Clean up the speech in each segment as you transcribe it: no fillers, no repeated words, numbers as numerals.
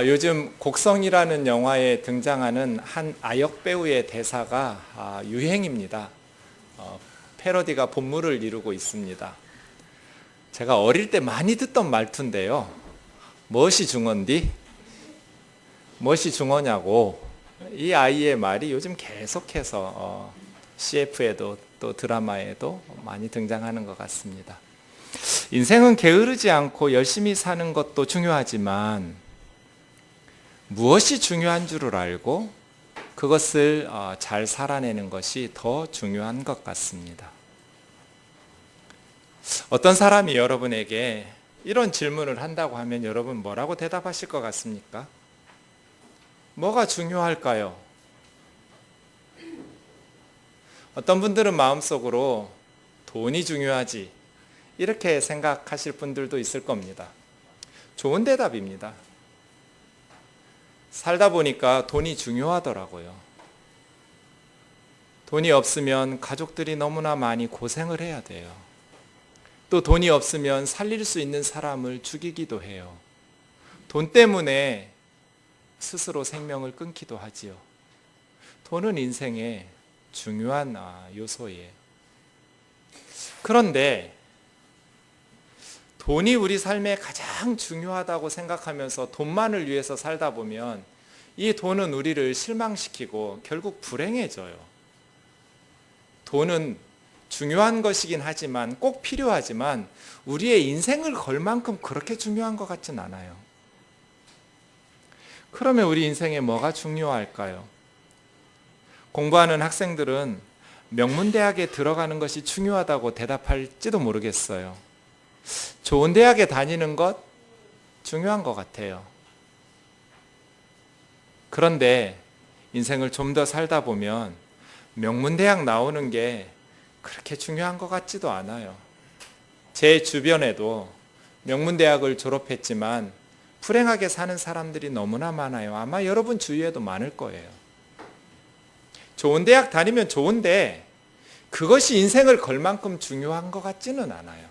요즘 곡성이라는 영화에 등장하는 한 아역 배우의 대사가 유행입니다. 패러디가 본물을 이루고 있습니다. 제가 어릴 때 많이 듣던 말투인데요. 무엇이 중어인디? 무엇이 중어냐고. 이 아이의 말이 요즘 계속해서 CF에도 또 드라마에도 많이 등장하는 것 같습니다. 인생은 게으르지 않고 열심히 사는 것도 중요하지만 무엇이 중요한 줄을 알고 그것을 잘 살아내는 것이 더 중요한 것 같습니다. 어떤 사람이 여러분에게 이런 질문을 한다고 하면 여러분 뭐라고 대답하실 것 같습니까? 뭐가 중요할까요? 어떤 분들은 마음속으로 돈이 중요하지 이렇게 생각하실 분들도 있을 겁니다. 좋은 대답입니다. 살다 보니까 돈이 중요하더라고요. 돈이 없으면 가족들이 너무나 많이 고생을 해야 돼요. 또 돈이 없으면 살릴 수 있는 사람을 죽이기도 해요. 돈 때문에 스스로 생명을 끊기도 하지요. 돈은 인생의 중요한 요소예요. 그런데 돈이 우리 삶에 가장 중요하다고 생각하면서 돈만을 위해서 살다 보면 이 돈은 우리를 실망시키고 결국 불행해져요. 돈은 중요한 것이긴 하지만 꼭 필요하지만 우리의 인생을 걸 만큼 그렇게 중요한 것 같진 않아요. 그러면 우리 인생에 뭐가 중요할까요? 공부하는 학생들은 명문대학에 들어가는 것이 중요하다고 대답할지도 모르겠어요. 좋은 대학에 다니는 것 중요한 것 같아요. 그런데 인생을 좀 더 살다 보면 명문대학 나오는 게 그렇게 중요한 것 같지도 않아요. 제 주변에도 명문대학을 졸업했지만 불행하게 사는 사람들이 너무나 많아요. 아마 여러분 주위에도 많을 거예요. 좋은 대학 다니면 좋은데 그것이 인생을 걸 만큼 중요한 것 같지는 않아요.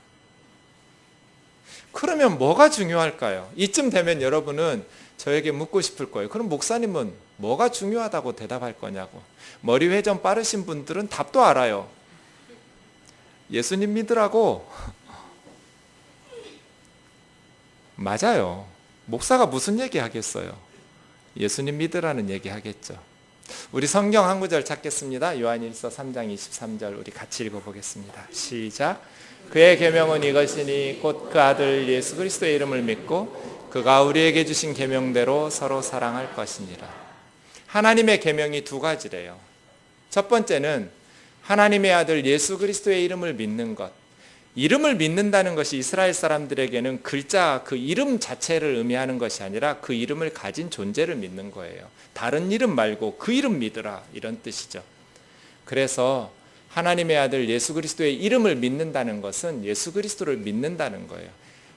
그러면 뭐가 중요할까요? 이쯤 되면 여러분은 저에게 묻고 싶을 거예요. 그럼 목사님은 뭐가 중요하다고 대답할 거냐고. 머리 회전 빠르신 분들은 답도 알아요. 예수님 믿으라고. 맞아요. 목사가 무슨 얘기 하겠어요? 예수님 믿으라는 얘기 하겠죠. 우리 성경 한 구절 찾겠습니다. 요한일서 3장 23절 우리 같이 읽어보겠습니다. 시작. 그의 계명은 이것이니 곧 그 아들 예수 그리스도의 이름을 믿고 그가 우리에게 주신 계명대로 서로 사랑할 것이니라. 하나님의 계명이 두 가지래요. 첫 번째는 하나님의 아들 예수 그리스도의 이름을 믿는 것. 이름을 믿는다는 것이 이스라엘 사람들에게는 글자 그 이름 자체를 의미하는 것이 아니라 그 이름을 가진 존재를 믿는 거예요. 다른 이름 말고 그 이름 믿으라 이런 뜻이죠. 그래서 하나님의 아들 예수 그리스도의 이름을 믿는다는 것은 예수 그리스도를 믿는다는 거예요.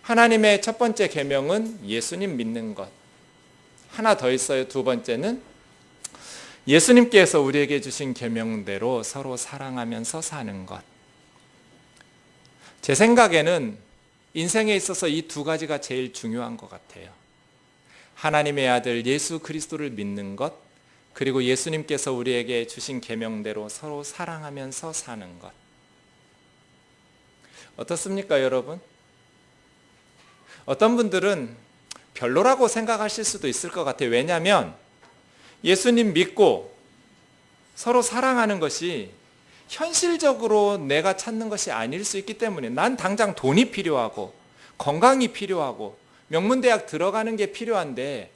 하나님의 첫 번째 계명은 예수님 믿는 것. 하나 더 있어요. 두 번째는 예수님께서 우리에게 주신 계명대로 서로 사랑하면서 사는 것. 제 생각에는 인생에 있어서 이 두 가지가 제일 중요한 것 같아요. 하나님의 아들 예수 그리스도를 믿는 것, 그리고 예수님께서 우리에게 주신 계명대로 서로 사랑하면서 사는 것. 어떻습니까, 여러분? 어떤 분들은 별로라고 생각하실 수도 있을 것 같아요. 왜냐하면 예수님 믿고 서로 사랑하는 것이 현실적으로 내가 찾는 것이 아닐 수 있기 때문에 난 당장 돈이 필요하고 건강이 필요하고 명문대학 들어가는 게 필요한데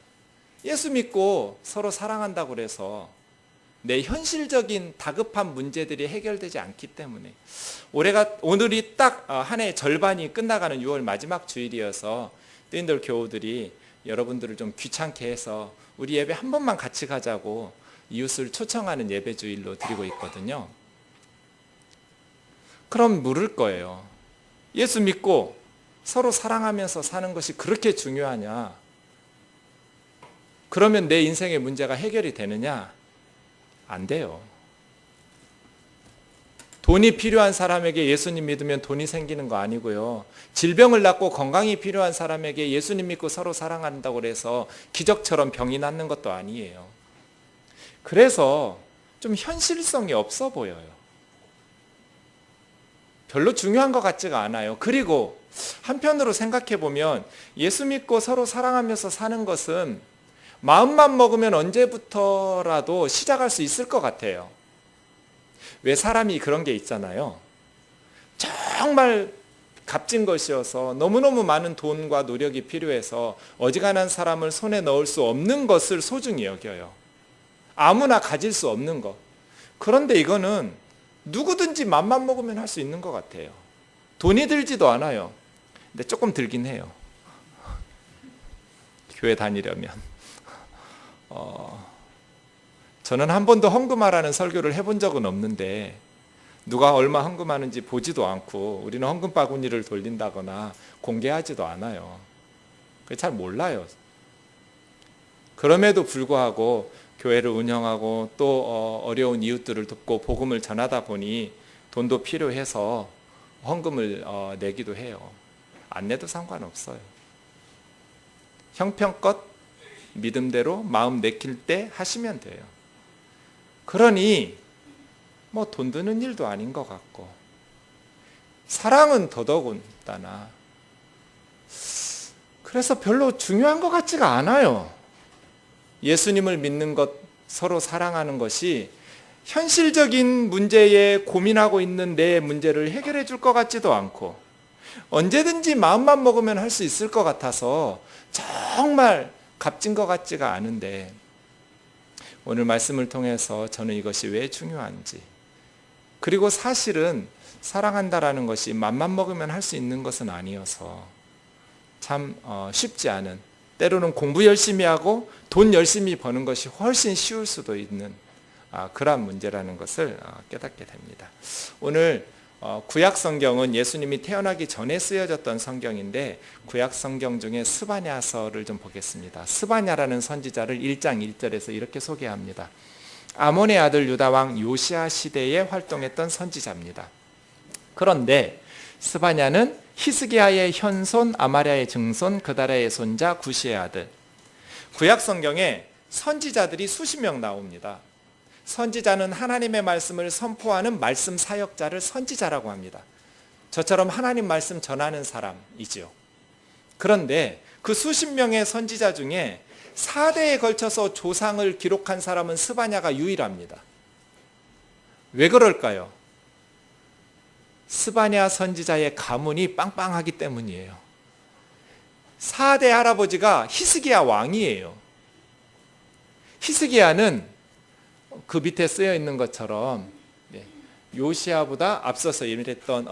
예수 믿고 서로 사랑한다고 그래서 내 현실적인 다급한 문제들이 해결되지 않기 때문에 오늘이 딱 한 해 절반이 끝나가는 6월 마지막 주일이어서 뜨인돌 교우들이 여러분들을 좀 귀찮게 해서 우리 예배 한 번만 같이 가자고 이웃을 초청하는 예배 주일로 드리고 있거든요. 그럼 물을 거예요. 예수 믿고 서로 사랑하면서 사는 것이 그렇게 중요하냐? 그러면 내 인생의 문제가 해결이 되느냐? 안 돼요. 돈이 필요한 사람에게 예수님 믿으면 돈이 생기는 거 아니고요. 질병을 낫고 건강이 필요한 사람에게 예수님 믿고 서로 사랑한다고 해서 기적처럼 병이 낫는 것도 아니에요. 그래서 좀 현실성이 없어 보여요. 별로 중요한 것 같지가 않아요. 그리고 한편으로 생각해 보면 예수 믿고 서로 사랑하면서 사는 것은 마음만 먹으면 언제부터라도 시작할 수 있을 것 같아요. 왜 사람이 그런 게 있잖아요. 정말 값진 것이어서 너무너무 많은 돈과 노력이 필요해서 어지간한 사람을 손에 넣을 수 없는 것을 소중히 여겨요. 아무나 가질 수 없는 것. 그런데 이거는 누구든지 맘만 먹으면 할 수 있는 것 같아요. 돈이 들지도 않아요. 근데 조금 들긴 해요. 교회 다니려면. 저는 한 번도 헌금하라는 설교를 해본 적은 없는데 누가 얼마 헌금하는지 보지도 않고 우리는 헌금 바구니를 돌린다거나 공개하지도 않아요. 잘 몰라요. 그럼에도 불구하고 교회를 운영하고 또 어려운 이웃들을 돕고 복음을 전하다 보니 돈도 필요해서 헌금을 내기도 해요. 안 내도 상관없어요. 형편껏 믿음대로 마음 내킬 때 하시면 돼요. 그러니 뭐 돈 드는 일도 아닌 것 같고 사랑은 더더군다나 그래서 별로 중요한 것 같지가 않아요. 예수님을 믿는 것, 서로 사랑하는 것이 현실적인 문제에 고민하고 있는 내 문제를 해결해 줄 것 같지도 않고 언제든지 마음만 먹으면 할 수 있을 것 같아서 정말 값진 것 같지가 않은데 오늘 말씀을 통해서 저는 이것이 왜 중요한지 그리고 사실은 사랑한다라는 것이 맘만 먹으면 할 수 있는 것은 아니어서 참 쉽지 않은 때로는 공부 열심히 하고 돈 열심히 버는 것이 훨씬 쉬울 수도 있는 그러한 문제라는 것을 깨닫게 됩니다. 오늘 구약 성경은 예수님이 태어나기 전에 쓰여졌던 성경인데 구약 성경 중에 스바냐서를 좀 보겠습니다. 스바냐라는 선지자를 1장 1절에서 이렇게 소개합니다. 아몬의 아들 유다 왕 요시아 시대에 활동했던 선지자입니다. 그런데 스바냐는 히스기야의 현손 아마랴의 증손 그다랴의 손자 구시의 아들. 구약 성경에 선지자들이 수십 명 나옵니다. 선지자는 하나님의 말씀을 선포하는 말씀 사역자를 선지자라고 합니다. 저처럼 하나님 말씀 전하는 사람이지요. 그런데 그 수십 명의 선지자 중에 4대에 걸쳐서 조상을 기록한 사람은 스바냐가 유일합니다. 왜 그럴까요? 스바냐 선지자의 가문이 빵빵하기 때문이에요. 4대 할아버지가 히스기야 왕이에요. 히스기야는 그 밑에 쓰여 있는 것처럼 요시아보다 앞서서 일했던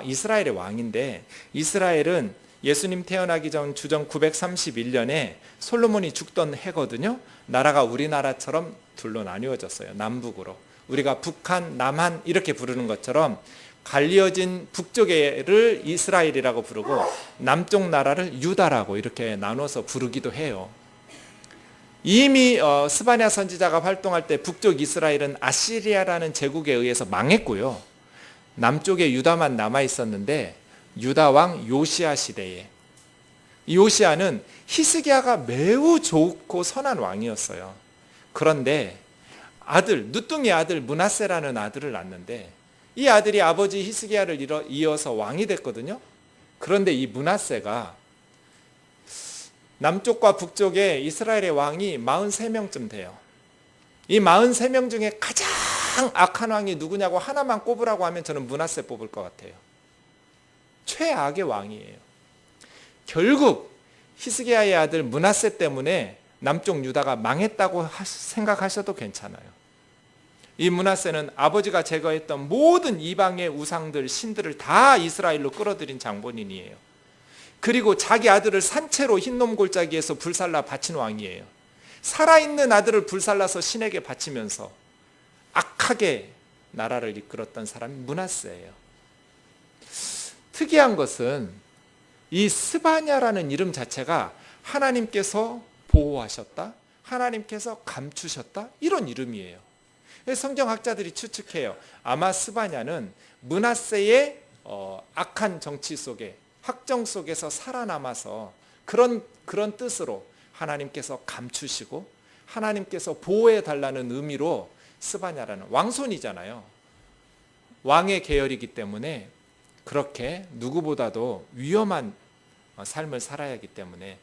이스라엘의 왕인데 이스라엘은 예수님 태어나기 전 주전 931년에 솔로몬이 죽던 해거든요. 나라가 우리나라처럼 둘로 나뉘어졌어요. 남북으로. 우리가 북한, 남한 이렇게 부르는 것처럼 갈리어진 북쪽에를 이스라엘이라고 부르고 남쪽 나라를 유다라고 이렇게 나눠서 부르기도 해요. 이미 스바냐 선지자가 활동할 때 북쪽 이스라엘은 아시리아라는 제국에 의해서 망했고요. 남쪽에 유다만 남아 있었는데 유다 왕 요시아 시대에 이 요시아는 히스기야가 매우 좋고 선한 왕이었어요. 그런데 아들, 누뚱이 아들 므낫세라는 아들을 낳는데 이 아들이 아버지 히스기야를 이어서 왕이 됐거든요. 그런데 이 므낫세가 남쪽과 북쪽에 이스라엘의 왕이 43명쯤 돼요. 이 43명 중에 가장 악한 왕이 누구냐고 하나만 꼽으라고 하면 저는 므낫세 뽑을 것 같아요. 최악의 왕이에요. 결국 히스기야의 아들 므낫세 때문에 남쪽 유다가 망했다고 생각하셔도 괜찮아요. 이 므낫세는 아버지가 제거했던 모든 이방의 우상들, 신들을 다 이스라엘로 끌어들인 장본인이에요. 그리고 자기 아들을 산채로 흰놈 골짜기에서 불살라 바친 왕이에요. 살아있는 아들을 불살라서 신에게 바치면서 악하게 나라를 이끌었던 사람이 므낫세예요. 특이한 것은 이 스바냐라는 이름 자체가 하나님께서 보호하셨다, 하나님께서 감추셨다 이런 이름이에요. 성경학자들이 추측해요. 아마 스바냐는 므낫세의 악한 정치 속에, 학정 속에서 살아남아서 그런 뜻으로 하나님께서 감추시고 하나님께서 보호해 달라는 의미로 스바냐라는 왕손이잖아요. 왕의 계열이기 때문에 그렇게 누구보다도 위험한 삶을 살아야 하기 때문에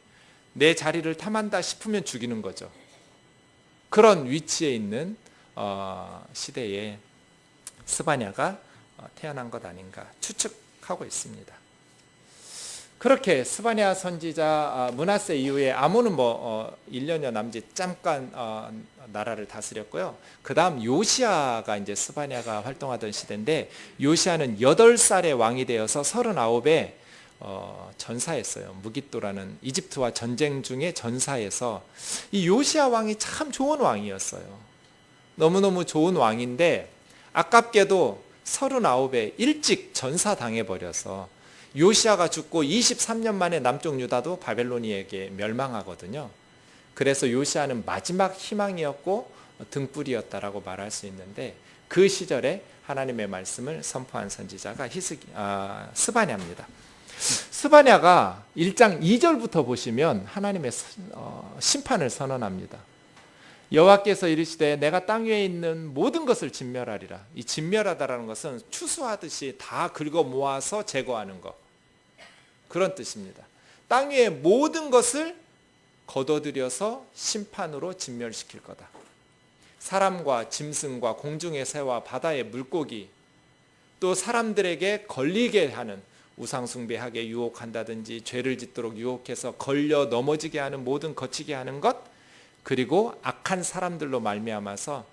내 자리를 탐한다 싶으면 죽이는 거죠. 그런 위치에 있는 시대에 스바냐가 태어난 것 아닌가 추측하고 있습니다. 그렇게 스바냐 선지자 므낫세 이후에 아몬은 1년여 남짓 잠깐 나라를 다스렸고요. 그 다음 요시아가 이제 스바냐가 활동하던 시대인데, 요시아는 8살의 왕이 되어서 39에 전사했어요. 무깃도라는 이집트와 전쟁 중에 전사해서, 이 요시아 왕이 참 좋은 왕이었어요. 너무너무 좋은 왕인데 아깝게도 39에 일찍 전사당해버려서 요시아가 죽고 23년 만에 남쪽 유다도 바벨로니에게 멸망하거든요. 그래서 요시아는 마지막 희망이었고 등불이었다라고 말할 수 있는데, 그 시절에 하나님의 말씀을 선포한 선지자가 스바냐입니다. 스바냐가 1장 2절부터 보시면 하나님의 심판을 선언합니다. 여호와께서 이르시되 내가 땅 위에 있는 모든 것을 진멸하리라. 이 진멸하다라는 것은 추수하듯이 다 긁어 모아서 제거하는 것, 그런 뜻입니다. 땅 위에 모든 것을 거둬들여서 심판으로 진멸시킬 거다. 사람과 짐승과 공중의 새와 바다의 물고기, 또 사람들에게 걸리게 하는, 우상숭배하게 유혹한다든지 죄를 짓도록 유혹해서 걸려 넘어지게 하는 모든 거치게 하는 것, 그리고 악한 사람들로 말미암아서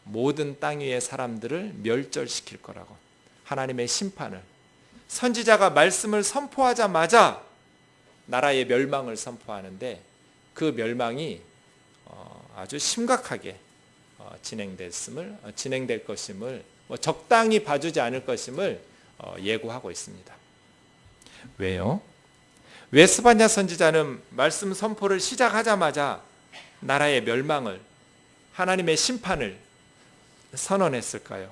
모든 땅 위의 사람들을 멸절시킬 거라고, 하나님의 심판을, 선지자가 말씀을 선포하자마자 나라의 멸망을 선포하는데, 그 멸망이 아주 심각하게 진행될 것임을, 적당히 봐주지 않을 것임을 예고하고 있습니다. 왜요? 왜 스바냐 선지자는 말씀 선포를 시작하자마자 나라의 멸망을, 하나님의 심판을 선언했을까요?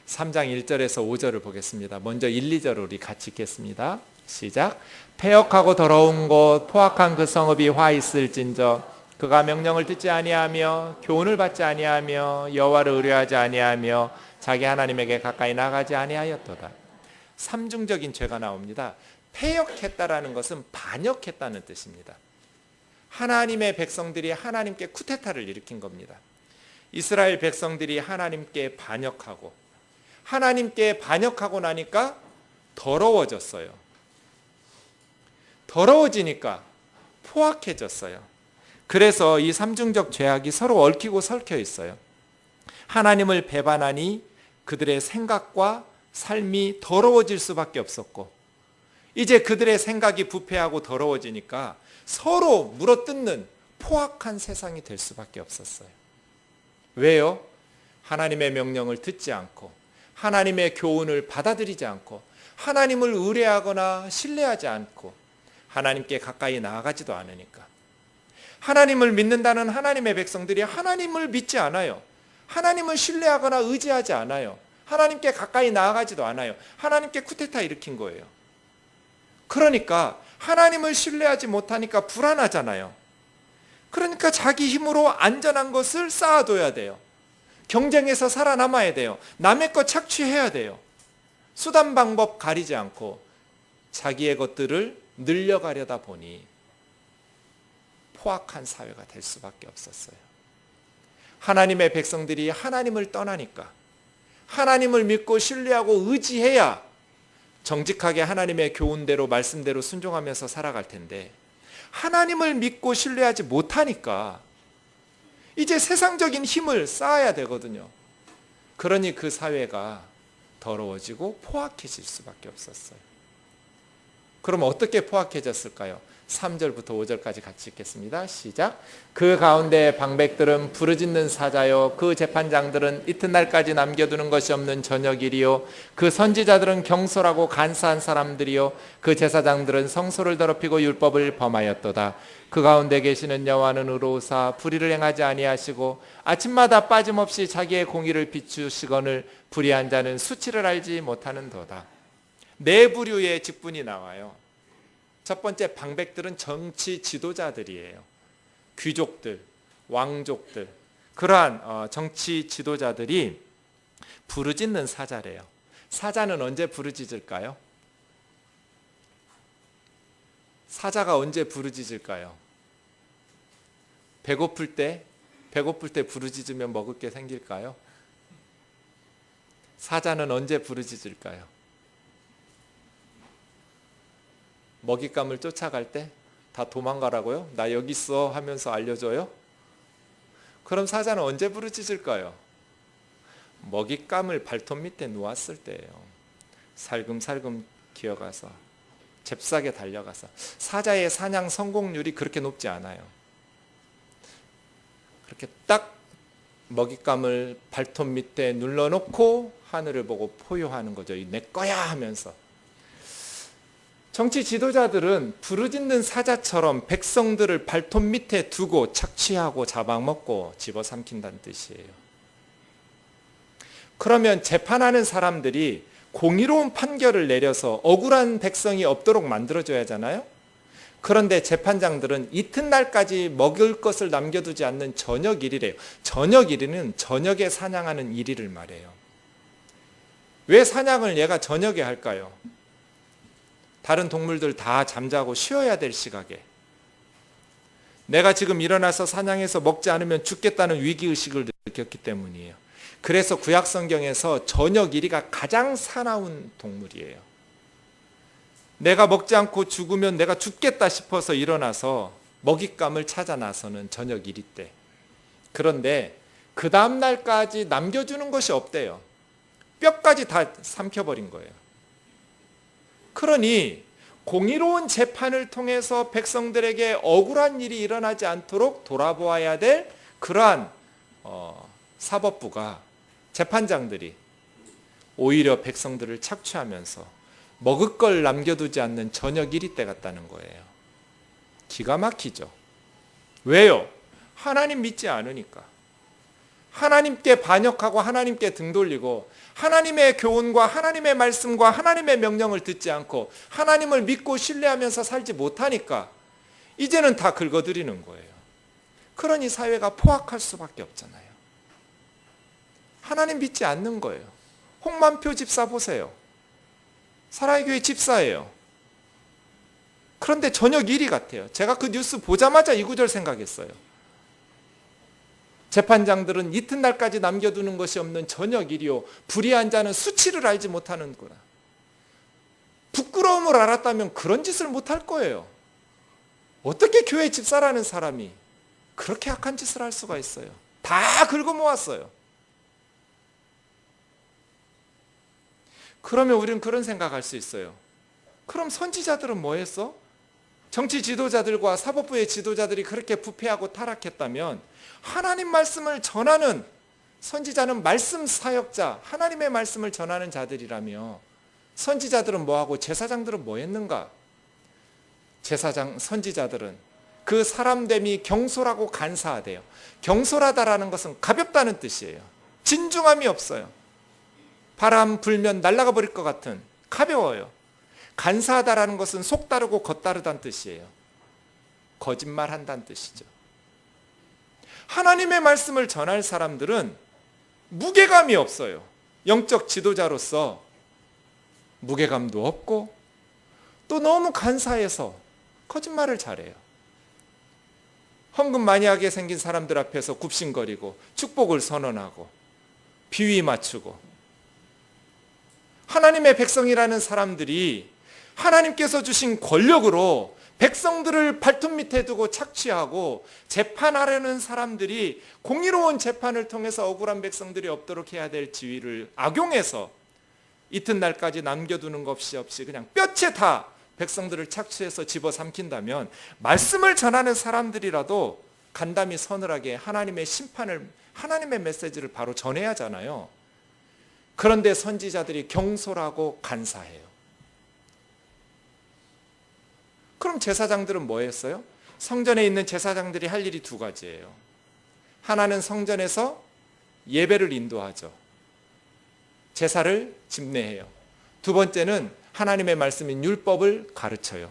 3장 1절에서 5절을 보겠습니다. 먼저 1, 2절을 우리 같이 읽겠습니다. 시작. 패역하고 더러운 곳 포악한 그 성읍이 화 있을진저 그가 명령을 듣지 아니하며 교훈을 받지 아니하며 여호와를 의뢰하지 아니하며 자기 하나님에게 가까이 나가지 아니하였도다. 삼중적인 죄가 나옵니다. 패역했다라는 것은 반역했다는 뜻입니다. 하나님의 백성들이 하나님께 쿠데타를 일으킨 겁니다. 이스라엘 백성들이 하나님께 반역하고, 하나님께 반역하고 나니까 더러워졌어요. 더러워지니까 포악해졌어요. 그래서 이 삼중적 죄악이 서로 얽히고 설켜 있어요. 하나님을 배반하니 그들의 생각과 삶이 더러워질 수밖에 없었고, 이제 그들의 생각이 부패하고 더러워지니까 서로 물어뜯는 포악한 세상이 될 수밖에 없었어요. 왜요? 하나님의 명령을 듣지 않고, 하나님의 교훈을 받아들이지 않고, 하나님을 의뢰하거나 신뢰하지 않고, 하나님께 가까이 나아가지도 않으니까. 하나님을 믿는다는 하나님의 백성들이 하나님을 믿지 않아요. 하나님을 신뢰하거나 의지하지 않아요. 하나님께 가까이 나아가지도 않아요. 하나님께 쿠데타 일으킨 거예요. 그러니까 하나님을 신뢰하지 못하니까 불안하잖아요. 그러니까 자기 힘으로 안전한 것을 쌓아둬야 돼요. 경쟁에서 살아남아야 돼요. 남의 것 착취해야 돼요. 수단 방법 가리지 않고 자기의 것들을 늘려가려다 보니 포악한 사회가 될 수밖에 없었어요. 하나님의 백성들이 하나님을 떠나니까, 하나님을 믿고 신뢰하고 의지해야 정직하게 하나님의 교훈대로 말씀대로 순종하면서 살아갈 텐데, 하나님을 믿고 신뢰하지 못하니까 이제 세상적인 힘을 쌓아야 되거든요. 그러니 그 사회가 더러워지고 포악해질 수밖에 없었어요. 그럼 어떻게 포악해졌을까요? 3절부터 5절까지 같이 읽겠습니다. 시작. 그 가운데 방백들은 부르짖는 사자요, 그 재판장들은 이튿날까지 남겨두는 것이 없는 저녁일이요, 그 선지자들은 경솔하고 간사한 사람들이요, 그 제사장들은 성소를 더럽히고 율법을 범하였도다. 그 가운데 계시는 여호와는 의로우사 불의를 행하지 아니하시고 아침마다 빠짐없이 자기의 공의를 비추시거늘 불의한 자는 수치를 알지 못하는도다. 네 부류의 직분이 나와요. 첫 번째, 방백들은 정치 지도자들이에요. 귀족들, 왕족들, 그러한 정치 지도자들이 부르짖는 사자래요. 사자는 언제 부르짖을까요? 사자가 언제 부르짖을까요? 배고플 때 부르짖으면 먹을 게 생길까요? 사자는 언제 부르짖을까요? 먹잇감을 쫓아갈 때 다 도망가라고요? 나 여기 있어 하면서 알려줘요? 그럼 사자는 언제 부르짖을까요? 먹잇감을 발톱 밑에 놓았을 때예요. 살금살금 기어가서 잽싸게 달려가서. 사자의 사냥 성공률이 그렇게 높지 않아요. 그렇게 딱 먹잇감을 발톱 밑에 눌러놓고 하늘을 보고 포효하는 거죠. 내 거야 하면서. 정치 지도자들은 부르짖는 사자처럼 백성들을 발톱 밑에 두고 착취하고 잡아먹고 집어삼킨다는 뜻이에요. 그러면 재판하는 사람들이 공의로운 판결을 내려서 억울한 백성이 없도록 만들어줘야 하잖아요. 그런데 재판장들은 이튿날까지 먹을 것을 남겨두지 않는 저녁일이래요. 저녁일이는 저녁에 사냥하는 일일을 말해요. 왜 사냥을 얘가 저녁에 할까요? 다른 동물들 다 잠자고 쉬어야 될 시각에 내가 지금 일어나서 사냥해서 먹지 않으면 죽겠다는 위기의식을 느꼈기 때문이에요. 그래서 구약 성경에서 저녁이리가 가장 사나운 동물이에요. 내가 먹지 않고 죽으면 내가 죽겠다 싶어서 일어나서 먹잇감을 찾아 나서는 저녁이리 때. 그런데 그 다음 날까지 남겨주는 것이 없대요. 뼈까지 다 삼켜버린 거예요. 그러니 공의로운 재판을 통해서 백성들에게 억울한 일이 일어나지 않도록 돌아보아야 될 그러한 사법부가, 재판장들이 오히려 백성들을 착취하면서 먹을 걸 남겨두지 않는 저녁 이리 때 같다는 거예요. 기가 막히죠. 왜요? 하나님 믿지 않으니까. 하나님께 반역하고 하나님께 등 돌리고 하나님의 교훈과 하나님의 말씀과 하나님의 명령을 듣지 않고 하나님을 믿고 신뢰하면서 살지 못하니까 이제는 다 긁어들이는 거예요. 그러니 사회가 포악할 수밖에 없잖아요. 하나님 믿지 않는 거예요. 홍만표 집사 보세요. 사랑의 교회 집사예요. 그런데 저녁 일이 같아요. 제가 그 뉴스 보자마자 이 구절 생각했어요. 재판장들은 이튿날까지 남겨두는 것이 없는 저녁 일이요, 불의한 자는 수치를 알지 못하는구나. 부끄러움을 알았다면 그런 짓을 못할 거예요. 어떻게 교회 집사라는 사람이 그렇게 악한 짓을 할 수가 있어요? 다 긁어 모았어요. 그러면 우리는 그런 생각할 수 있어요. 그럼 선지자들은 뭐 했어? 정치 지도자들과 사법부의 지도자들이 그렇게 부패하고 타락했다면 하나님 말씀을 전하는 선지자는 말씀 사역자, 하나님의 말씀을 전하는 자들이라며 선지자들은 뭐하고 제사장들은 뭐 했는가? 제사장, 선지자들은 그 사람됨이 경솔하고 간사하대요. 경솔하다라는 것은 가볍다는 뜻이에요. 진중함이 없어요. 바람 불면 날아가 버릴 것 같은, 가벼워요. 간사하다라는 것은 속다르고 겉다르다는 뜻이에요. 거짓말한다는 뜻이죠. 하나님의 말씀을 전할 사람들은 무게감이 없어요. 영적 지도자로서 무게감도 없고 또 너무 간사해서 거짓말을 잘해요. 헌금 많이 하게 생긴 사람들 앞에서 굽신거리고 축복을 선언하고 비위 맞추고, 하나님의 백성이라는 사람들이 하나님께서 주신 권력으로 백성들을 발톱 밑에 두고 착취하고 재판하려는 사람들이 공의로운 재판을 통해서 억울한 백성들이 없도록 해야 될 지위를 악용해서 이튿날까지 남겨두는 것이 없이 그냥 뼈째 다 백성들을 착취해서 집어삼킨다면 말씀을 전하는 사람들이라도 간담이 서늘하게 하나님의 심판을, 하나님의 메시지를 바로 전해야 하잖아요. 그런데 선지자들이 경솔하고 간사해요. 그럼 제사장들은 뭐 했어요? 성전에 있는 제사장들이 할 일이 두 가지예요. 하나는 성전에서 예배를 인도하죠. 제사를 집례해요. 두 번째는 하나님의 말씀인 율법을 가르쳐요.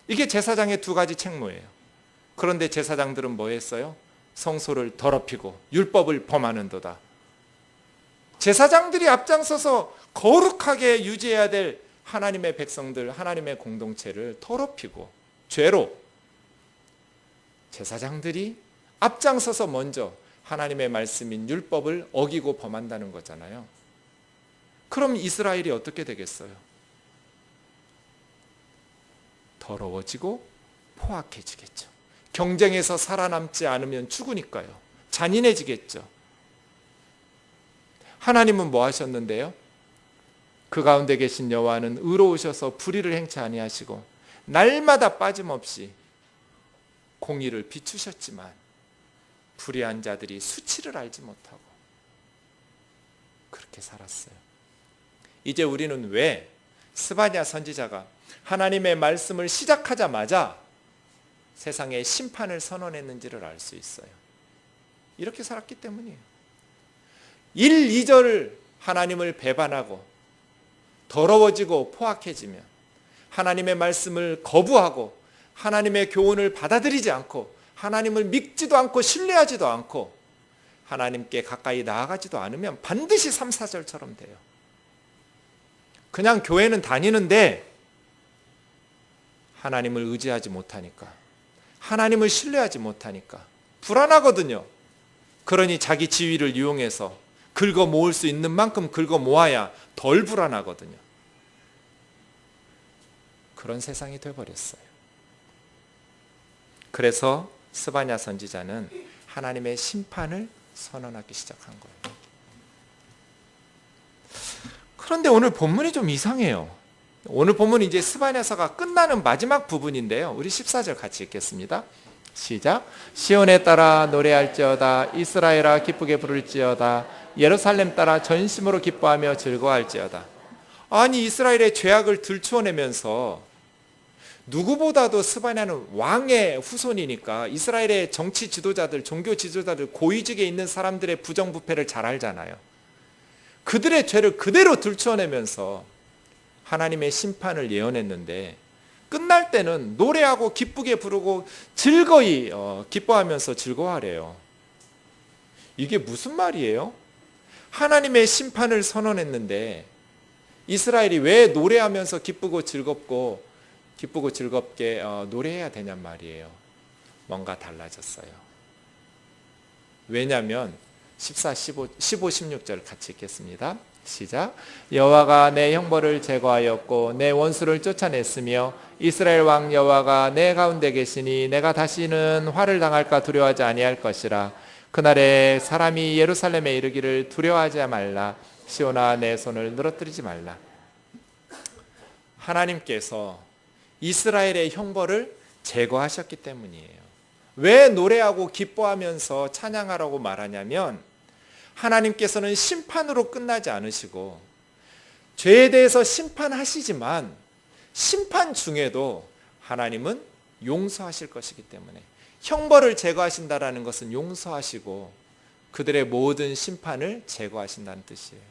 이게 제사장의 두 가지 책무예요. 그런데 제사장들은 뭐 했어요? 성소를 더럽히고 율법을 범하는도다. 제사장들이 앞장서서 거룩하게 유지해야 될 하나님의 백성들, 하나님의 공동체를 더럽히고 죄로, 제사장들이 앞장서서 먼저 하나님의 말씀인 율법을 어기고 범한다는 거잖아요. 그럼 이스라엘이 어떻게 되겠어요? 더러워지고 포악해지겠죠. 경쟁에서 살아남지 않으면 죽으니까요. 잔인해지겠죠. 하나님은 뭐 하셨는데요? 그 가운데 계신 여호와는 의로우셔서 불의를 행치 아니하시고 날마다 빠짐없이 공의를 비추셨지만 불의한 자들이 수치를 알지 못하고 그렇게 살았어요. 이제 우리는 왜 스바냐 선지자가 하나님의 말씀을 시작하자마자 세상에 심판을 선언했는지를 알 수 있어요. 이렇게 살았기 때문이에요. 1, 2절을 하나님을 배반하고 더러워지고 포악해지면 하나님의 말씀을 거부하고 하나님의 교훈을 받아들이지 않고 하나님을 믿지도 않고 신뢰하지도 않고 하나님께 가까이 나아가지도 않으면 반드시 3, 4절처럼 돼요. 그냥 교회는 다니는데 하나님을 의지하지 못하니까, 하나님을 신뢰하지 못하니까 불안하거든요. 그러니 자기 지위를 이용해서 긁어 모을 수 있는 만큼 긁어 모아야 덜 불안하거든요. 그런 세상이 되어버렸어요. 그래서 스바냐 선지자는 하나님의 심판을 선언하기 시작한 거예요. 그런데 오늘 본문이 좀 이상해요. 오늘 본문은 이제 스바냐서가 끝나는 마지막 부분인데요. 우리 14절 같이 읽겠습니다. 시작. 시온에 따라 노래할지어다. 이스라엘아 기쁘게 부를지어다. 예루살렘 따라 전심으로 기뻐하며 즐거워할지어다. 아니, 이스라엘의 죄악을 들추어내면서 누구보다도 스바냐는 왕의 후손이니까 이스라엘의 정치 지도자들, 종교 지도자들, 고위직에 있는 사람들의 부정부패를 잘 알잖아요. 그들의 죄를 그대로 들추어내면서 하나님의 심판을 예언했는데 끝날 때는 노래하고 기쁘게 부르고 즐거이 기뻐하면서 즐거워하래요. 이게 무슨 말이에요? 하나님의 심판을 선언했는데 이스라엘이 왜 노래하면서 기쁘고 즐겁게 노래해야 되냔 말이에요. 뭔가 달라졌어요. 왜냐하면 14, 15, 16절 같이 읽겠습니다. 시작. 여호와가 내 형벌을 제거하였고 내 원수를 쫓아냈으며 이스라엘 왕 여호와가 내 가운데 계시니 내가 다시는 화를 당할까 두려워하지 아니할 것이라. 그날에 사람이 예루살렘에 이르기를 두려워하지 말라. 시온아 내 손을 늘어뜨리지 말라. 하나님께서 이스라엘의 형벌을 제거하셨기 때문이에요. 왜 노래하고 기뻐하면서 찬양하라고 말하냐면 하나님께서는 심판으로 끝나지 않으시고 죄에 대해서 심판하시지만 심판 중에도 하나님은 용서하실 것이기 때문에 형벌을 제거하신다라는 것은 용서하시고 그들의 모든 심판을 제거하신다는 뜻이에요.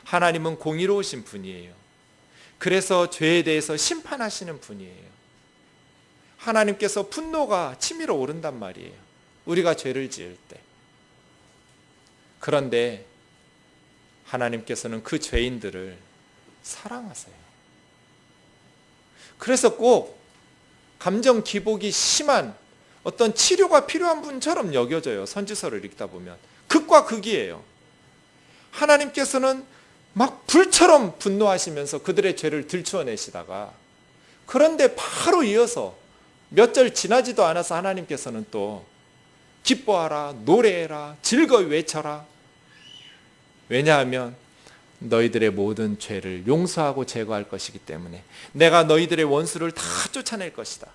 하나님은 공의로우신 분이에요. 그래서 죄에 대해서 심판하시는 분이에요. 하나님께서 분노가 치밀어 오른단 말이에요. 우리가 죄를 지을 때. 그런데 하나님께서는 그 죄인들을 사랑하세요. 그래서 꼭 감정 기복이 심한 어떤 치료가 필요한 분처럼 여겨져요. 선지서를 읽다 보면. 극과 극이에요. 하나님께서는 막 불처럼 분노하시면서 그들의 죄를 들추어내시다가 그런데 바로 이어서 몇 절 지나지도 않아서 하나님께서는 또 기뻐하라, 노래해라, 즐거이 외쳐라. 왜냐하면 너희들의 모든 죄를 용서하고 제거할 것이기 때문에 내가 너희들의 원수를 다 쫓아낼 것이다.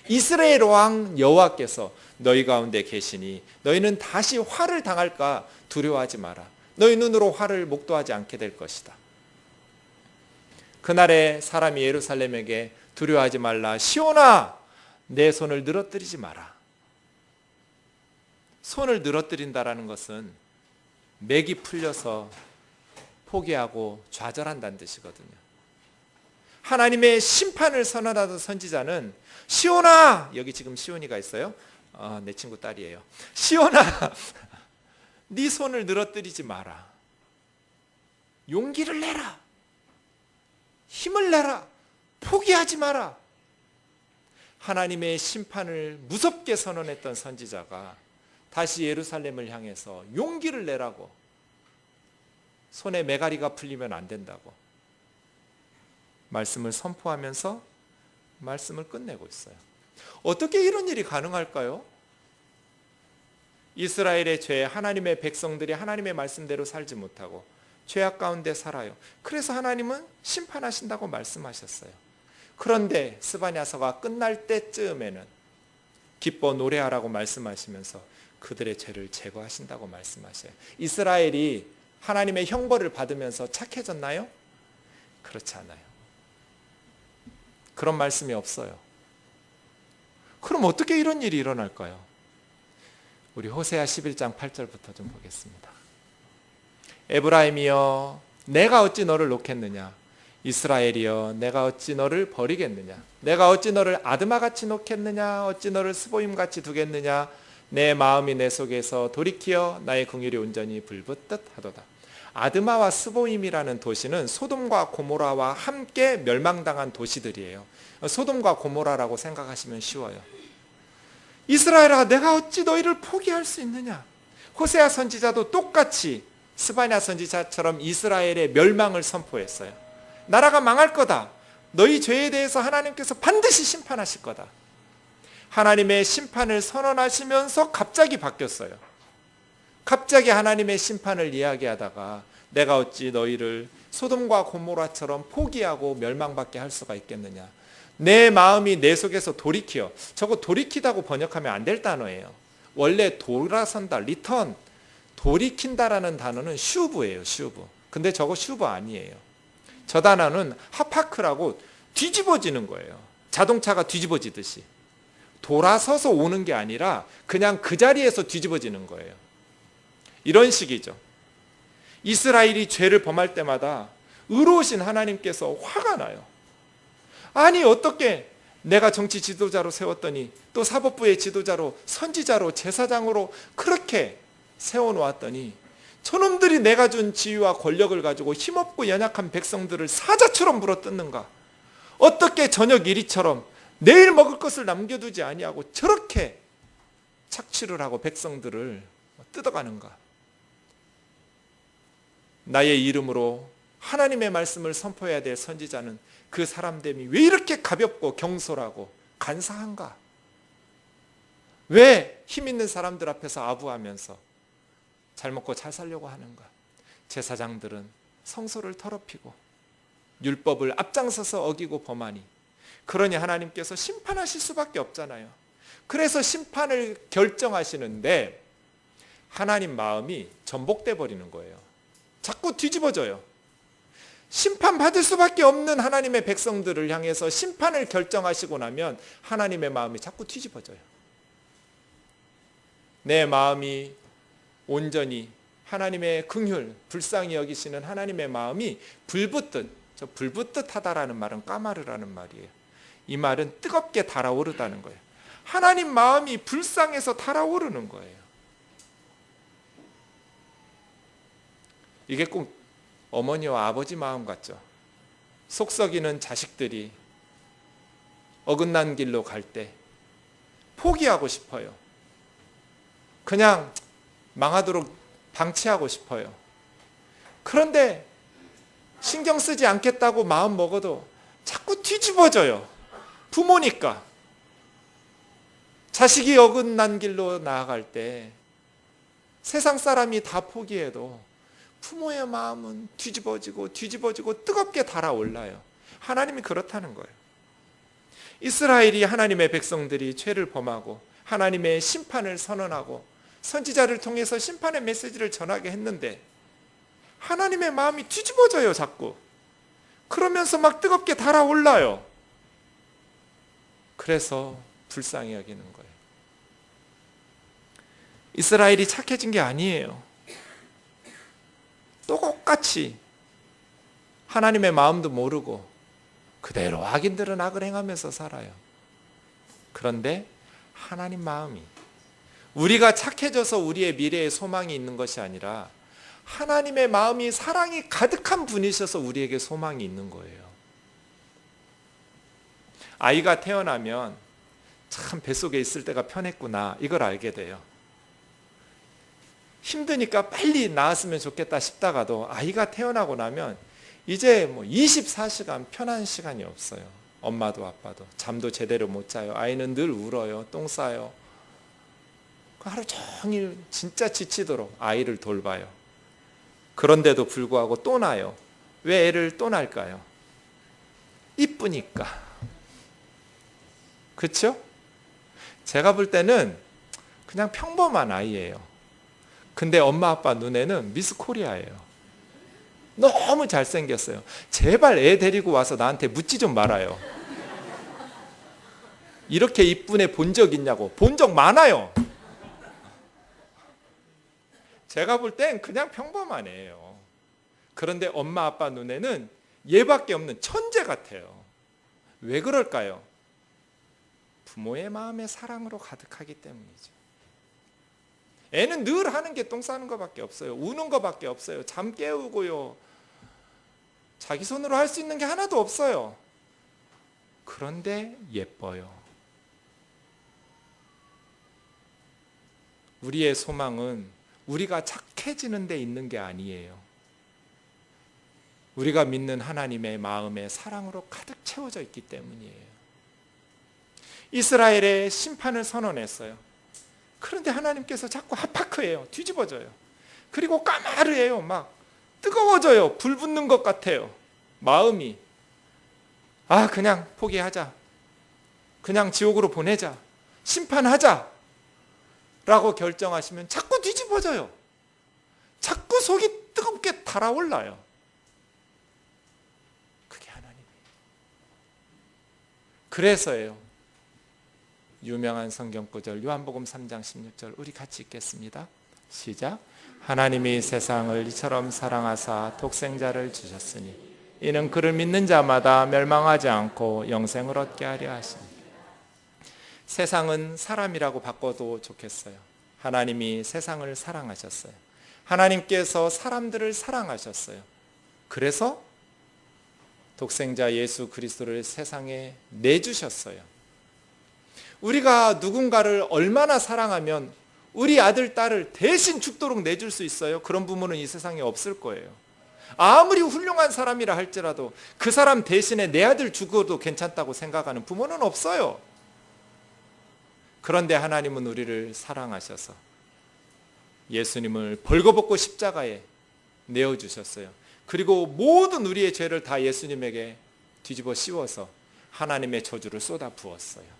이스라엘 왕 여호와께서 너희 가운데 계시니 너희는 다시 화를 당할까 두려워하지 마라. 너희 눈으로 화를 목도하지 않게 될 것이다. 그날에 사람이 예루살렘에게 두려워하지 말라. 시온아, 내 손을 늘어뜨리지 마라. 손을 늘어뜨린다라는 것은 맥이 풀려서 포기하고 좌절한다는 뜻이거든요. 하나님의 심판을 선언하던 선지자는 시온아, 여기 지금 시온이가 있어요. 내 친구 딸이에요. 시온아, 네 손을 늘어뜨리지 마라. 용기를 내라. 힘을 내라. 포기하지 마라. 하나님의 심판을 무섭게 선언했던 선지자가 다시 예루살렘을 향해서 용기를 내라고, 손에 메가리가 풀리면 안 된다고 말씀을 선포하면서 말씀을 끝내고 있어요. 어떻게 이런 일이 가능할까요? 이스라엘의 죄, 하나님의 백성들이 하나님의 말씀대로 살지 못하고 죄악 가운데 살아요. 그래서 하나님은 심판하신다고 말씀하셨어요. 그런데 스바냐서가 끝날 때쯤에는 기뻐 노래하라고 말씀하시면서 그들의 죄를 제거하신다고 말씀하셔요. 이스라엘이 하나님의 형벌을 받으면서 착해졌나요? 그렇지 않아요. 그런 말씀이 없어요. 그럼 어떻게 이런 일이 일어날까요? 우리 호세아 11장 8절부터 좀 보겠습니다. 에브라임이여, 내가 어찌 너를 놓겠느냐? 이스라엘이여, 내가 어찌 너를 버리겠느냐? 내가 어찌 너를 아드마같이 놓겠느냐? 어찌 너를 스보임같이 두겠느냐? 내 마음이 내 속에서 돌이키어 나의 긍휼이 온전히 불붙듯 하도다. 아드마와 스보임이라는 도시는 소돔과 고모라와 함께 멸망당한 도시들이에요. 소돔과 고모라라고 생각하시면 쉬워요. 이스라엘아, 내가 어찌 너희를 포기할 수 있느냐? 호세아 선지자도 똑같이 스바냐 선지자처럼 이스라엘의 멸망을 선포했어요. 나라가 망할 거다. 너희 죄에 대해서 하나님께서 반드시 심판하실 거다. 하나님의 심판을 선언하시면서 갑자기 바뀌었어요. 갑자기 하나님의 심판을 이야기하다가 내가 어찌 너희를 소돔과 고모라처럼 포기하고 멸망받게 할 수가 있겠느냐. 내 마음이 내 속에서 돌이키어, 저거 돌이키다고 번역하면 안 될 단어예요. 원래 돌아선다, 리턴, 돌이킨다라는 단어는 슈브예요. 슈브. 근데 저거 슈브 아니에요. 저 단어는 하파크라고 뒤집어지는 거예요. 자동차가 뒤집어지듯이. 돌아서서 오는 게 아니라 그냥 그 자리에서 뒤집어지는 거예요. 이런 식이죠. 이스라엘이 죄를 범할 때마다 의로우신 하나님께서 화가 나요. 아니, 어떻게 내가 정치 지도자로 세웠더니 또 사법부의 지도자로, 선지자로, 제사장으로 그렇게 세워놓았더니 저놈들이 내가 준 지위와 권력을 가지고 힘없고 연약한 백성들을 사자처럼 물어뜯는가? 어떻게 저녁 이리처럼 내일 먹을 것을 남겨두지 아니하고 저렇게 착취를 하고 백성들을 뜯어가는가? 나의 이름으로 하나님의 말씀을 선포해야 될 선지자는 그 사람됨이 왜 이렇게 가볍고 경솔하고 간사한가? 왜 힘 있는 사람들 앞에서 아부하면서 잘 먹고 잘 살려고 하는가? 제사장들은 성소를 더럽히고 율법을 앞장서서 어기고 범하니, 그러니 하나님께서 심판하실 수밖에 없잖아요. 그래서 심판을 결정하시는데 하나님 마음이 전복돼 버리는 거예요. 자꾸 뒤집어져요. 심판받을 수밖에 없는 하나님의 백성들을 향해서 심판을 결정하시고 나면 하나님의 마음이 자꾸 뒤집어져요. 내 마음이 온전히 하나님의 긍휼, 불쌍히 여기시는 하나님의 마음이 불붙듯, 저 불붙듯 하다라는 말은 까마르라는 말이에요. 이 말은 뜨겁게 달아오르다는 거예요. 하나님 마음이 불쌍해서 달아오르는 거예요. 이게 꼭 어머니와 아버지 마음 같죠. 속 썩이는 자식들이 어긋난 길로 갈 때 포기하고 싶어요. 그냥 망하도록 방치하고 싶어요. 그런데 신경 쓰지 않겠다고 마음 먹어도 자꾸 뒤집어져요. 부모니까. 자식이 어긋난 길로 나아갈 때 세상 사람이 다 포기해도 부모의 마음은 뒤집어지고 뜨겁게 달아올라요. 하나님이 그렇다는 거예요. 이스라엘이 하나님의 백성들이 죄를 범하고 하나님의 심판을 선언하고 선지자를 통해서 심판의 메시지를 전하게 했는데 하나님의 마음이 뒤집어져요, 자꾸. 그러면서 막 뜨겁게 달아올라요. 그래서 불쌍히 여기는 거예요. 이스라엘이 착해진 게 아니에요. 똑같이 하나님의 마음도 모르고 그대로 악인들은 악을 행하면서 살아요. 그런데 하나님 마음이, 우리가 착해져서 우리의 미래에 소망이 있는 것이 아니라 하나님의 마음이 사랑이 가득한 분이셔서 우리에게 소망이 있는 거예요. 아이가 태어나면 참 뱃속에 있을 때가 편했구나, 이걸 알게 돼요. 힘드니까 빨리 낳았으면 좋겠다 싶다가도 아이가 태어나고 나면 이제 24시간 편한 시간이 없어요. 엄마도 아빠도 잠도 제대로 못 자요. 아이는 늘 울어요. 똥 싸요. 하루 종일 진짜 지치도록 아이를 돌봐요. 그런데도 불구하고 또 나요. 왜 애를 또 낳을까요? 이쁘니까. 그렇죠? 제가 볼 때는 그냥 평범한 아이예요. 근데 엄마 아빠 눈에는 미스 코리아예요. 너무 잘생겼어요. 제발 애 데리고 와서 나한테 묻지 좀 말아요. 이렇게 이쁜 애 본 적 있냐고. 본 적 많아요. 제가 볼 땐 그냥 평범한 애예요. 그런데 엄마 아빠 눈에는 얘밖에 없는 천재 같아요. 왜 그럴까요? 부모의 마음의 사랑으로 가득하기 때문이죠. 애는 늘 하는 게 똥 싸는 것밖에 없어요. 우는 것밖에 없어요. 잠 깨우고요. 자기 손으로 할 수 있는 게 하나도 없어요. 그런데 예뻐요. 우리의 소망은 우리가 착해지는 데 있는 게 아니에요. 우리가 믿는 하나님의 마음의 사랑으로 가득 채워져 있기 때문이에요. 이스라엘의 심판을 선언했어요. 그런데 하나님께서 자꾸 하파크예요. 뒤집어져요. 그리고 까마르해요. 막 뜨거워져요. 불 붙는 것 같아요. 마음이. 그냥 포기하자. 그냥 지옥으로 보내자. 심판하자. 라고 결정하시면 자꾸 뒤집어져요. 자꾸 속이 뜨겁게 달아올라요. 그게 하나님이에요. 그래서예요. 유명한 성경구절 요한복음 3장 16절 우리 같이 읽겠습니다. 시작. 하나님이 세상을 이처럼 사랑하사 독생자를 주셨으니 이는 그를 믿는 자마다 멸망하지 않고 영생을 얻게 하려 하십니다. 세상은 사람이라고 바꿔도 좋겠어요. 하나님이 세상을 사랑하셨어요. 하나님께서 사람들을 사랑하셨어요. 그래서 독생자 예수 그리스도를 세상에 내주셨어요. 우리가 누군가를 얼마나 사랑하면 우리 아들, 딸을 대신 죽도록 내줄 수 있어요? 그런 부모는 이 세상에 없을 거예요. 아무리 훌륭한 사람이라 할지라도 그 사람 대신에 내 아들 죽어도 괜찮다고 생각하는 부모는 없어요. 그런데 하나님은 우리를 사랑하셔서 예수님을 벌거벗고 십자가에 내어주셨어요. 그리고 모든 우리의 죄를 다 예수님에게 뒤집어 씌워서 하나님의 저주를 쏟아 부었어요.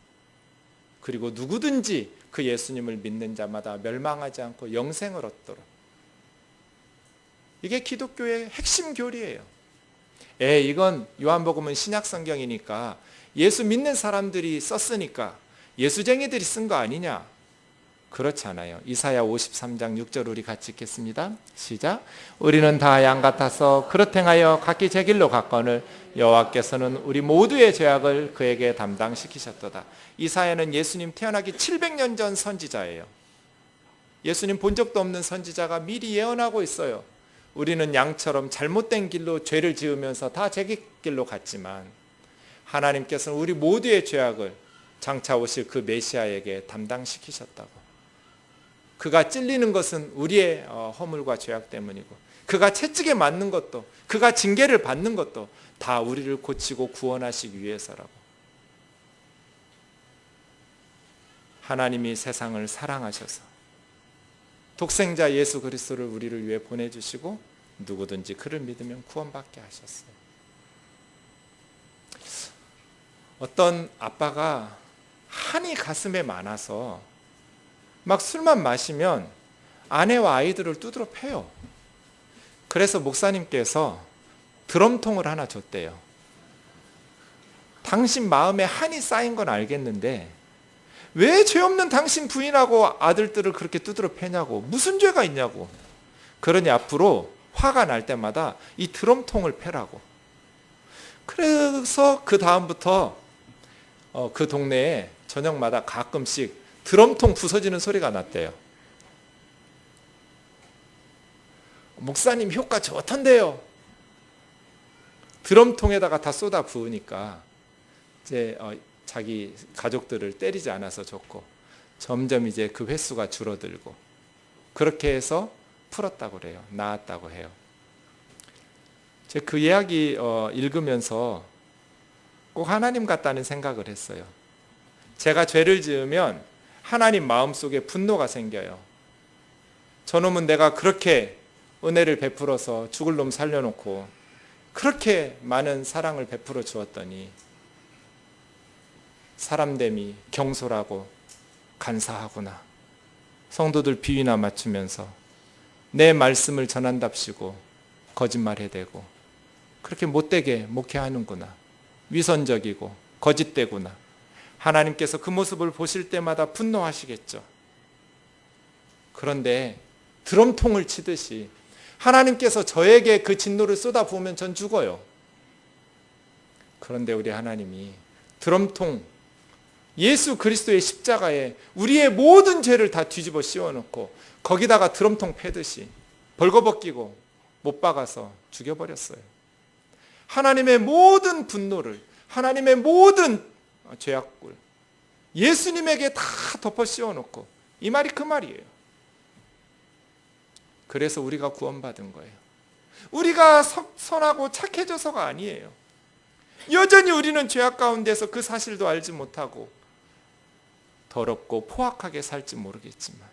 그리고 누구든지 그 예수님을 믿는 자마다 멸망하지 않고 영생을 얻도록. 이게 기독교의 핵심 교리예요. 이건 요한복음은 신약 성경이니까 예수 믿는 사람들이 썼으니까 예수쟁이들이 쓴 거 아니냐? 그렇지 않아요. 이사야 53장 6절 우리 같이 읽겠습니다. 시작. 우리는 다 양 같아서 그릇 행하여 각기 제 길로 갔거늘 여호와께서는 우리 모두의 죄악을 그에게 담당시키셨도다. 이사야는 예수님 태어나기 700년 전 선지자예요. 예수님 본 적도 없는 선지자가 미리 예언하고 있어요. 우리는 양처럼 잘못된 길로 죄를 지으면서 다 제 길로 갔지만 하나님께서는 우리 모두의 죄악을 장차 오실 그 메시아에게 담당시키셨다고. 그가 찔리는 것은 우리의 허물과 죄악 때문이고 그가 채찍에 맞는 것도 그가 징계를 받는 것도 다 우리를 고치고 구원하시기 위해서라고. 하나님이 세상을 사랑하셔서 독생자 예수 그리스도를 우리를 위해 보내주시고 누구든지 그를 믿으면 구원받게 하셨어요. 어떤 아빠가 한이 가슴에 많아서 막 술만 마시면 아내와 아이들을 두드러 패요. 그래서 목사님께서 드럼통을 하나 줬대요. 당신 마음에 한이 쌓인 건 알겠는데 왜 죄 없는 당신 부인하고 아들들을 그렇게 두드러 패냐고, 무슨 죄가 있냐고. 그러니 앞으로 화가 날 때마다 이 드럼통을 패라고. 그래서 그 다음부터 그 동네에 저녁마다 가끔씩 드럼통 부서지는 소리가 났대요. 목사님 효과 좋던데요. 드럼통에다가 다 쏟아 부으니까 이제 자기 가족들을 때리지 않아서 좋고, 점점 이제 그 횟수가 줄어들고, 그렇게 해서 풀었다고 그래요. 나았다고 해요. 제가 그 이야기 읽으면서 꼭 하나님 같다는 생각을 했어요. 제가 죄를 지으면 하나님 마음속에 분노가 생겨요. 저놈은 내가 그렇게 은혜를 베풀어서 죽을 놈 살려놓고 그렇게 많은 사랑을 베풀어 주었더니 사람됨이 경솔하고 간사하구나. 성도들 비위나 맞추면서 내 말씀을 전한답시고 거짓말해대고 그렇게 못되게 목회하는구나. 위선적이고 거짓되구나. 하나님께서 그 모습을 보실 때마다 분노하시겠죠. 그런데 드럼통을 치듯이 하나님께서 저에게 그 진노를 쏟아부으면 전 죽어요. 그런데 우리 하나님이 드럼통, 예수 그리스도의 십자가에 우리의 모든 죄를 다 뒤집어 씌워놓고 거기다가 드럼통 패듯이 벌거벗기고 못 박아서 죽여버렸어요. 하나님의 모든 분노를, 하나님의 모든 죄악을 예수님에게 다 덮어 씌워놓고, 이 말이 그 말이에요. 그래서 우리가 구원받은 거예요. 우리가 선하고 착해져서가 아니에요. 여전히 우리는 죄악 가운데서 그 사실도 알지 못하고 더럽고 포악하게 살지 모르겠지만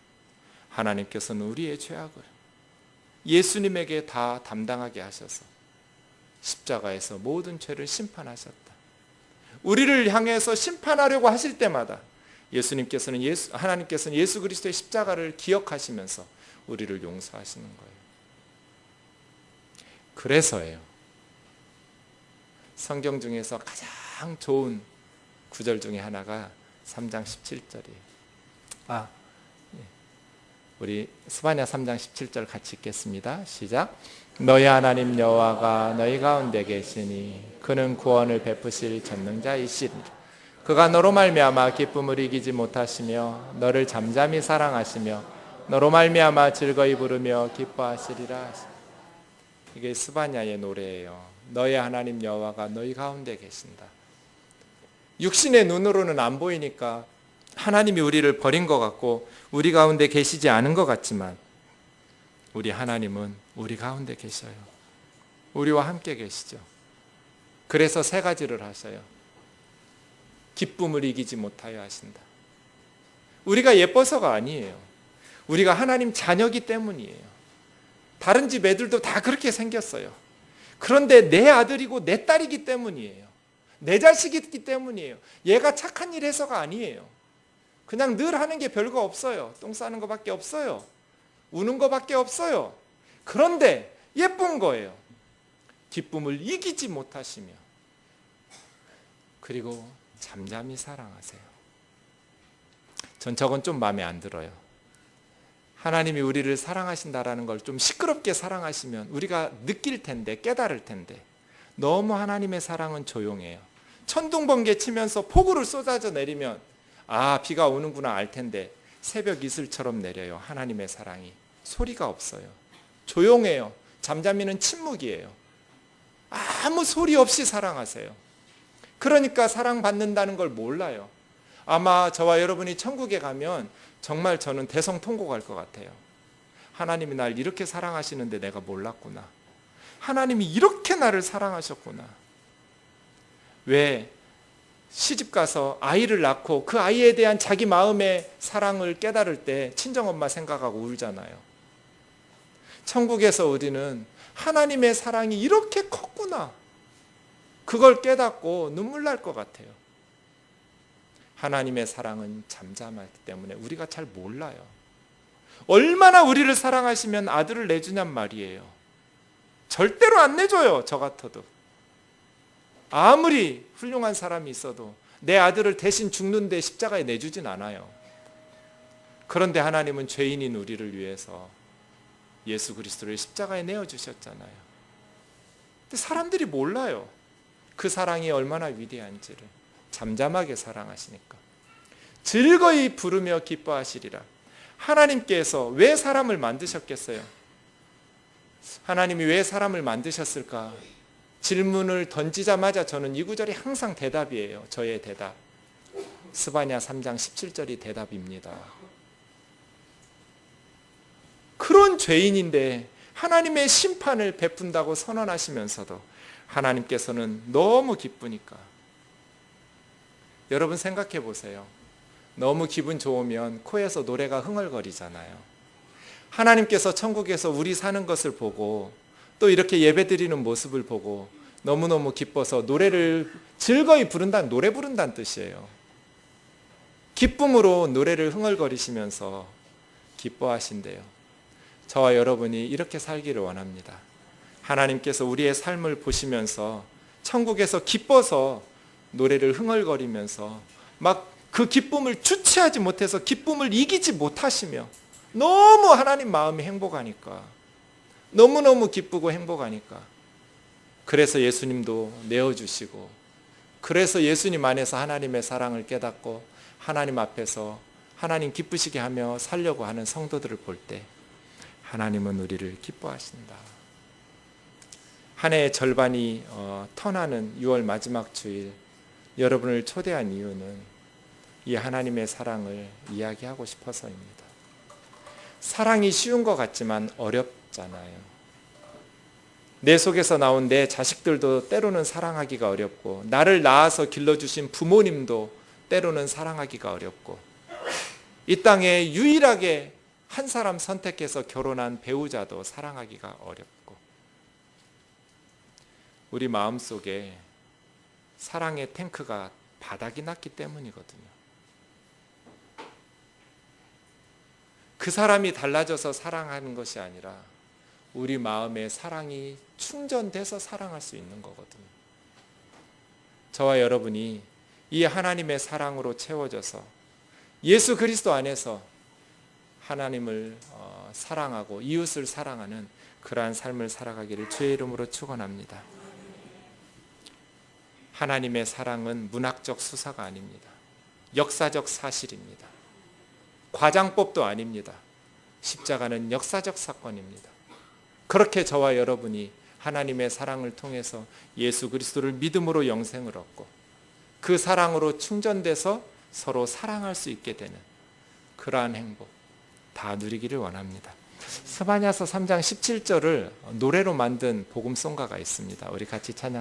하나님께서는 우리의 죄악을 예수님에게 다 담당하게 하셔서 십자가에서 모든 죄를 심판하셨다. 우리를 향해서 심판하려고 하실 때마다 하나님께서는 예수 그리스도의 십자가를 기억하시면서 우리를 용서하시는 거예요. 그래서예요. 성경 중에서 가장 좋은 구절 중에 하나가 3장 17절이에요. 우리 스바냐 3장 17절 같이 읽겠습니다. 시작. 너희 하나님 여호와가 너희 가운데 계시니 그는 구원을 베푸실 전능자이시니라. 그가 너로 말미암아 기쁨을 이기지 못하시며 너를 잠잠히 사랑하시며 너로 말미암아 즐거이 부르며 기뻐하시리라. 이게 스바냐의 노래예요. 너희 하나님 여호와가 너희 가운데 계신다. 육신의 눈으로는 안 보이니까 하나님이 우리를 버린 것 같고 우리 가운데 계시지 않은 것 같지만 우리 하나님은 우리 가운데 계셔요. 우리와 함께 계시죠. 그래서 세 가지를 하셔요. 기쁨을 이기지 못하여 하신다. 우리가 예뻐서가 아니에요. 우리가 하나님 자녀기 때문이에요. 다른 집 애들도 다 그렇게 생겼어요. 그런데 내 아들이고 내 딸이기 때문이에요. 내 자식이기 때문이에요. 얘가 착한 일 해서가 아니에요. 그냥 늘 하는 게 별거 없어요. 똥 싸는 것밖에 없어요. 우는 것밖에 없어요. 그런데 예쁜 거예요. 기쁨을 이기지 못하시며 그리고 잠잠히 사랑하세요. 전 저건 좀 마음에 안 들어요. 하나님이 우리를 사랑하신다라는 걸 좀 시끄럽게 사랑하시면 우리가 느낄 텐데, 깨달을 텐데 너무 하나님의 사랑은 조용해요. 천둥번개 치면서 폭우를 쏟아져 내리면 비가 오는구나 알 텐데 새벽 이슬처럼 내려요. 하나님의 사랑이 소리가 없어요. 조용해요. 잠잠이는 침묵이에요. 아무 소리 없이 사랑하세요. 그러니까 사랑받는다는 걸 몰라요. 아마 저와 여러분이 천국에 가면 정말 저는 대성통곡할 것 같아요. 하나님이 날 이렇게 사랑하시는데 내가 몰랐구나. 하나님이 이렇게 나를 사랑하셨구나. 왜 시집가서 아이를 낳고 그 아이에 대한 자기 마음의 사랑을 깨달을 때 친정엄마 생각하고 울잖아요. 천국에서 우리는 하나님의 사랑이 이렇게 컸구나. 그걸 깨닫고 눈물 날 것 같아요. 하나님의 사랑은 잠잠하기 때문에 우리가 잘 몰라요. 얼마나 우리를 사랑하시면 아들을 내주냔 말이에요. 절대로 안 내줘요. 저 같아도. 아무리 훌륭한 사람이 있어도 내 아들을 대신 죽는데 십자가에 내주진 않아요. 그런데 하나님은 죄인인 우리를 위해서 예수 그리스도를 십자가에 내어주셨잖아요. 근데 사람들이 몰라요. 그 사랑이 얼마나 위대한지를. 잠잠하게 사랑하시니까. 즐거이 부르며 기뻐하시리라. 하나님께서 왜 사람을 만드셨겠어요? 하나님이 왜 사람을 만드셨을까? 질문을 던지자마자 저는 이 구절이 항상 대답이에요. 저의 대답. 스바냐 3장 17절이 대답입니다. 그런 죄인인데 하나님의 심판을 베푼다고 선언하시면서도 하나님께서는 너무 기쁘니까. 여러분 생각해 보세요. 너무 기분 좋으면 코에서 노래가 흥얼거리잖아요. 하나님께서 천국에서 우리 사는 것을 보고 또 이렇게 예배드리는 모습을 보고 너무너무 기뻐서 노래를 즐거이 부른다는, 노래 부른다는 뜻이에요. 기쁨으로 노래를 흥얼거리시면서 기뻐하신대요. 저와 여러분이 이렇게 살기를 원합니다. 하나님께서 우리의 삶을 보시면서 천국에서 기뻐서 노래를 흥얼거리면서 막 그 기쁨을 주체하지 못해서 기쁨을 이기지 못하시며 너무 하나님 마음이 행복하니까, 너무너무 기쁘고 행복하니까, 그래서 예수님도 내어주시고, 그래서 예수님 안에서 하나님의 사랑을 깨닫고 하나님 앞에서 하나님 기쁘시게 하며 살려고 하는 성도들을 볼 때 하나님은 우리를 기뻐하신다. 한 해의 절반이 터나는 6월 마지막 주일, 여러분을 초대한 이유는 이 하나님의 사랑을 이야기하고 싶어서입니다. 사랑이 쉬운 것 같지만 어렵잖아요. 내 속에서 나온 내 자식들도 때로는 사랑하기가 어렵고, 나를 낳아서 길러주신 부모님도 때로는 사랑하기가 어렵고, 이 땅에 유일하게 한 사람 선택해서 결혼한 배우자도 사랑하기가 어렵고, 우리 마음속에 사랑의 탱크가 바닥이 났기 때문이거든요. 그 사람이 달라져서 사랑하는 것이 아니라 우리 마음에 사랑이 충전돼서 사랑할 수 있는 거거든요. 저와 여러분이 이 하나님의 사랑으로 채워져서 예수 그리스도 안에서 하나님을 사랑하고 이웃을 사랑하는 그러한 삶을 살아가기를 주의 이름으로 축원합니다. 하나님의 사랑은 문학적 수사가 아닙니다. 역사적 사실입니다. 과장법도 아닙니다. 십자가는 역사적 사건입니다. 그렇게 저와 여러분이 하나님의 사랑을 통해서 예수 그리스도를 믿음으로 영생을 얻고 그 사랑으로 충전돼서 서로 사랑할 수 있게 되는 그러한 행복 다 누리기를 원합니다. 스바냐서 3장 17절을 노래로 만든 복음송가가 있습니다. 우리 같이 찬양.